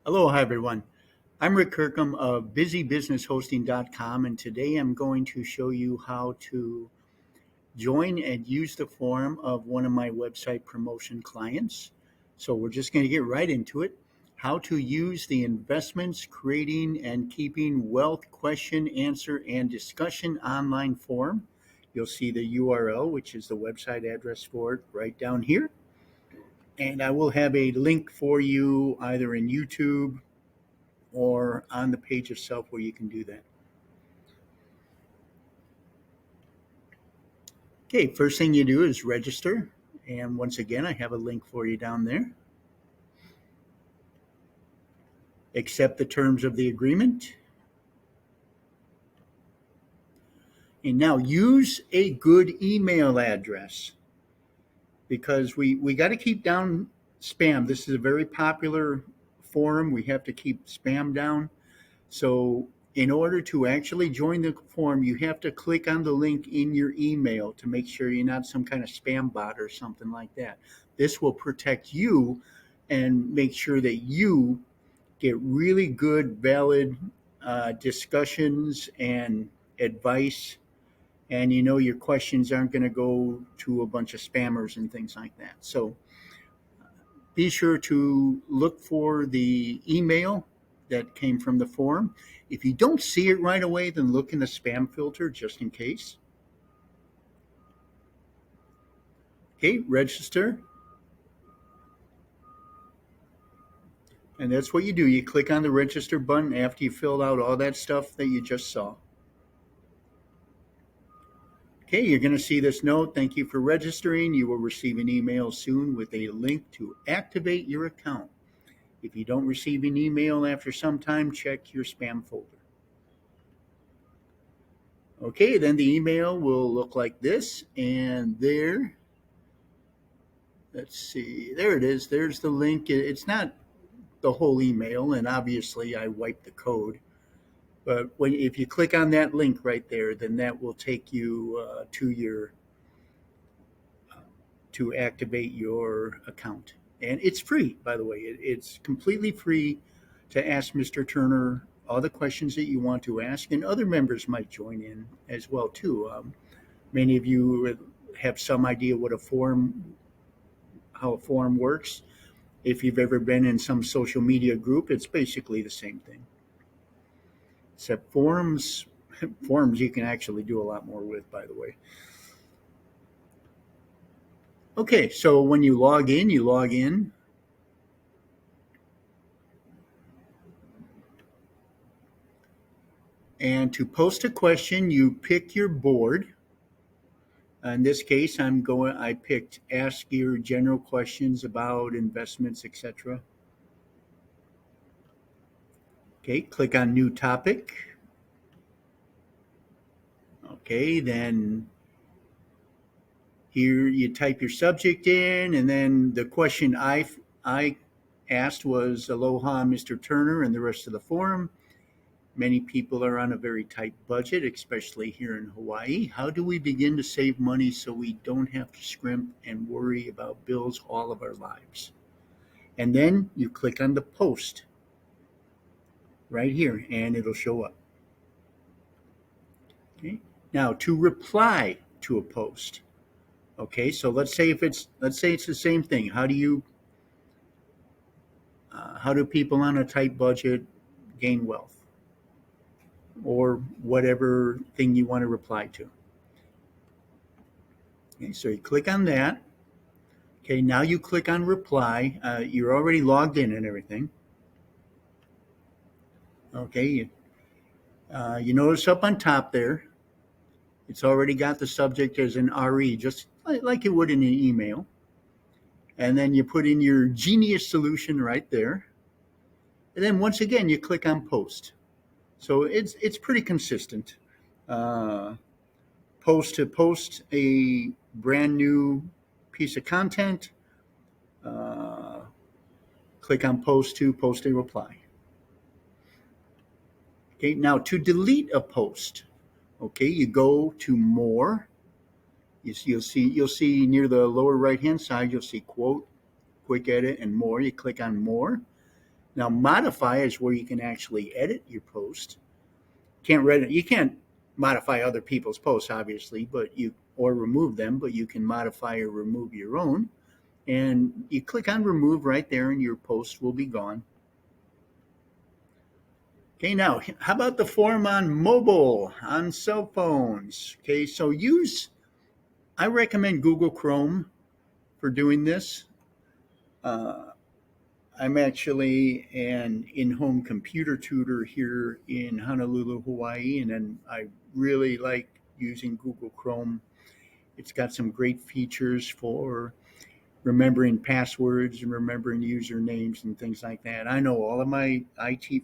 Hello, hi everyone. I'm Rick Kirkham of busybusinesshosting.com, and today I'm going to show you how to join and use the forum of one of my website promotion clients. So we're just going to get right into it. How to use the investments, creating and keeping wealth question, answer, and discussion online forum. You'll see the URL, which is the website address for it, right down here. And I will have a link for you either in YouTube or on the page itself where you can do that. Okay, first thing you do is register. And once again, I have a link for you down there. Accept the terms of the agreement. And now use a good email address because we got to keep down spam. This is a very popular forum. We have to keep spam down. So in order to actually join the forum, you have to click on the link in your email to make sure you're not some kind of spam bot or something like that. This will protect you and make sure that you get really good, valid discussions and advice. And you know your questions aren't going to go to a bunch of spammers and things like that. So be sure to look for the email that came from the forum. If you don't see it right away, then look in the spam filter just in case. Okay, register. And that's what you do. You click on the register button after you filled out all that stuff that you just saw. Okay, you're going to see this note. Thank you for registering. You will receive an email soon with a link to activate your account. If you don't receive an email after some time, check your spam folder. Okay, then the email will look like this, and there, let's see, there it is. There's the link. It's not the whole email, and obviously I wiped the code. But if you click on that link right there, then that will take you to activate your account. And it's free, by the way. It's completely free to ask Mr. Turner all the questions that you want to ask, and other members might join in as well too. Many of you have some idea how a forum works. If you've ever been in some social media group, it's basically the same thing. Except forums you can actually do a lot more with, by the way. Okay, so when you log in. And to post a question, you pick your board. In this case, I picked ask your general questions about investments, etc. Okay, click on new topic. Okay, then here you type your subject in, and then the question I asked was, aloha, Mr. Turner, and the rest of the forum. Many people are on a very tight budget, especially here in Hawaii. How do we begin to save money so we don't have to scrimp and worry about bills all of our lives? And then you click on the post right here, and it'll show up. Okay. Now to reply to a post. Okay, so let's say it's the same thing. How do people on a tight budget gain wealth, or whatever thing you want to reply to? Okay, so you click on that. Okay, now you click on reply. You're already logged in and everything. Okay, you notice up on top there, it's already got the subject as an RE, just like you would in an email. And then you put in your genius solution right there. And then once again, you click on post. So it's pretty consistent. Post a brand new piece of content. Click on post to post a reply. Okay, now to delete a post, okay, you go to more. You'll see near the lower right hand side, you'll see quote, quick edit, and more. You click on more. Now, modify is where you can actually edit your post. Can't read it. You can't modify other people's posts, obviously, but you or remove them, but you can modify or remove your own. And you click on remove right there, and your post will be gone. Okay, now how about the form on mobile, on cell phones? Okay, so I recommend Google Chrome for doing this. Uh, I'm actually an in home computer tutor here in Honolulu, Hawaii, and then I really like using Google Chrome. It's got some great features for remembering passwords and remembering usernames and things like that. I know all of my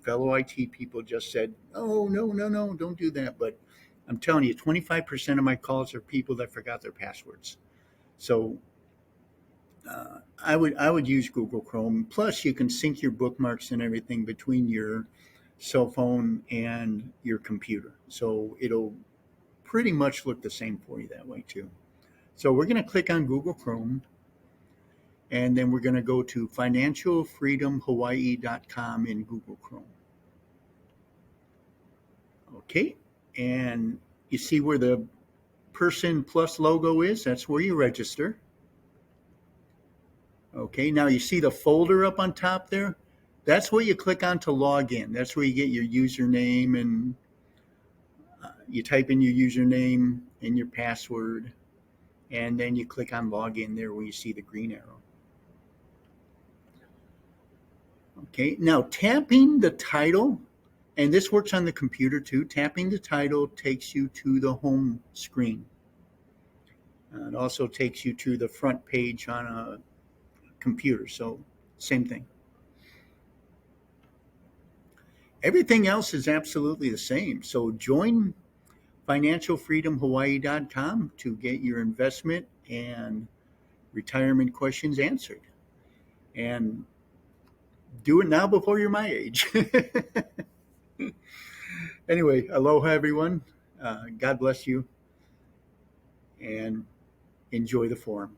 fellow IT people just said, "Oh, no, no, no, don't do that." But I'm telling you, 25% of my calls are people that forgot their passwords. So I would use Google Chrome. Plus, you can sync your bookmarks and everything between your cell phone and your computer, so it'll pretty much look the same for you that way too. So we're going to click on Google Chrome, and then we're going to go to financialfreedomhawaii.com in Google Chrome. Okay, and you see where the person plus logo is? That's where you register. Okay, now you see the folder up on top there? That's where you click on to log in. That's where you get your username, and you type in your username and your password, and then you click on login there where you see the green arrow. Okay, now tapping the title, and this works on the computer too. Tapping the title takes you to the home screen. It also takes you to the front page on a computer, so same thing. Everything else is absolutely the same. So join financialfreedomhawaii.com to get your investment and retirement questions answered. And do it now before you're my age. Anyway, aloha, everyone. God bless you, and enjoy the forum.